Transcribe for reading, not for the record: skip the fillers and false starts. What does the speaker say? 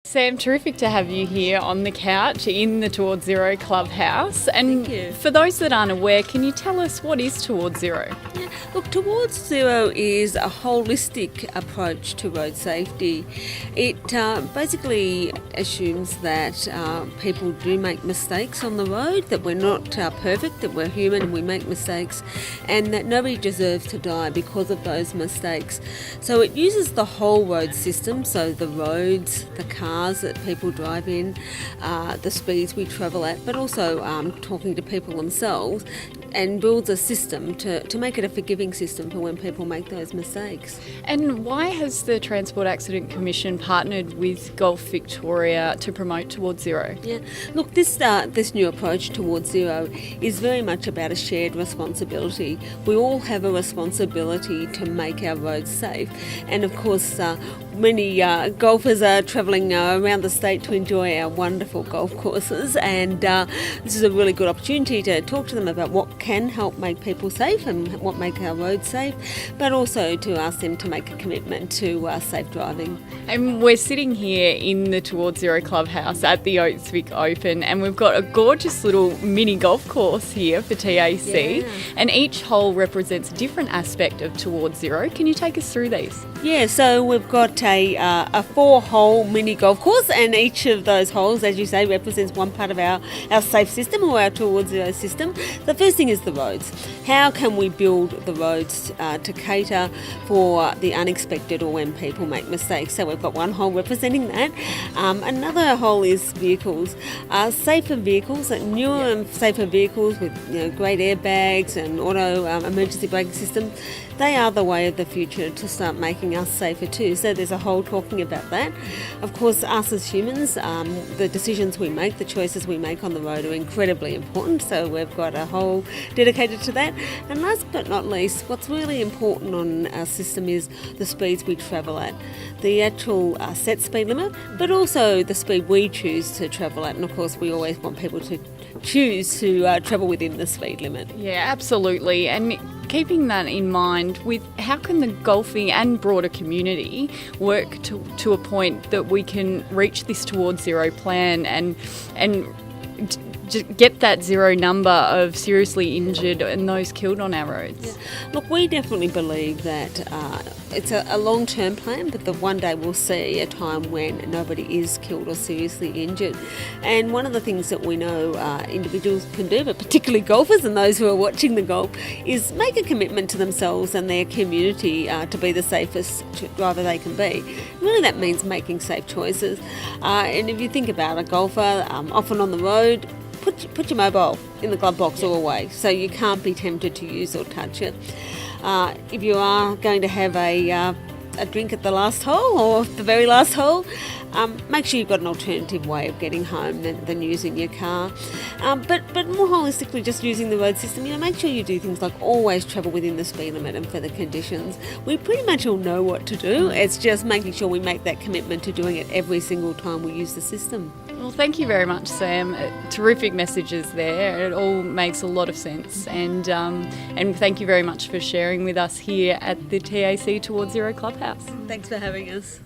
Sam, terrific to have you here on the couch in the Towards Zero Clubhouse. And Thank you. For those that aren't aware, can you tell us what is Towards Zero? Yeah. Look, Towards Zero is a holistic approach to road safety. It basically assumes that people do make mistakes on the road, that we're not perfect, that we're human and we make mistakes, and that nobody deserves to die because of those mistakes. So it uses the whole road system, so the roads, the cars that people drive in, the speeds we travel at, but also talking to people themselves, and builds a system to make it a forgiving system for when people make those mistakes. And why has the Transport Accident Commission partnered with Gulf Victoria to promote Towards Zero? Yeah, look, this new approach Towards Zero is very much about a shared responsibility. We all have a responsibility to make our roads safe, and of course many golfers are travelling around the state to enjoy our wonderful golf courses, and this is a really good opportunity to talk to them about what can help make people safe and what make our roads safe, but also to ask them to make a commitment to safe driving. And we're sitting here in the Towards Zero Clubhouse at the Oates Vic Open, and we've got a gorgeous little mini golf course here for TAC, and each hole represents a different aspect of Towards Zero. Can you take us through these? Yeah, so we've got a 4-hole mini golf course, and each of those holes, as you say, represents one part of our safe system or our Towards Zero system. The first thing is the roads. How can we build the roads to cater for the unexpected or when people make mistakes? So we've got one hole representing that. Another hole is vehicles. Safer vehicles, newer and safer vehicles with great airbags and auto emergency braking systems. They are the way of the future to start making us safer too. So there's a whole talking about that. Of course, us as humans, the decisions we make, the choices we make on the road are incredibly important. So we've got a whole dedicated to that. And last but not least, what's really important on our system is the speeds we travel at. The actual set speed limit, but also the speed we choose to travel at. And of course, we always want people to choose to travel within the speed limit. Yeah, absolutely. And keeping that in mind, with how can the golfing and broader community work to a point that we can reach this Towards Zero plan and get that zero number of seriously injured and those killed on our roads? Yeah. Look, we definitely believe that it's a long-term plan, but that one day we'll see a time when nobody is killed or seriously injured. And one of the things that we know individuals can do, but particularly golfers and those who are watching the golf, is make a commitment to themselves and their community to be the safest driver they can be. Really, that means making safe choices. And if you think about a golfer, often on the road, put your mobile in the glove box or away, so you can't be tempted to use or touch it. If you are going to have a drink at the last hole or the very last hole, make sure you've got an alternative way of getting home than using your car. But more holistically, just using the road system, make sure you do things like always travel within the speed limit and for the conditions. We pretty much all know what to do. It's just making sure we make that commitment to doing it every single time we use the system. Well, thank you very much, Sam. Terrific messages there. It all makes a lot of sense. And thank you very much for sharing with us here at the TAC Towards Zero Clubhouse. Thanks for having us.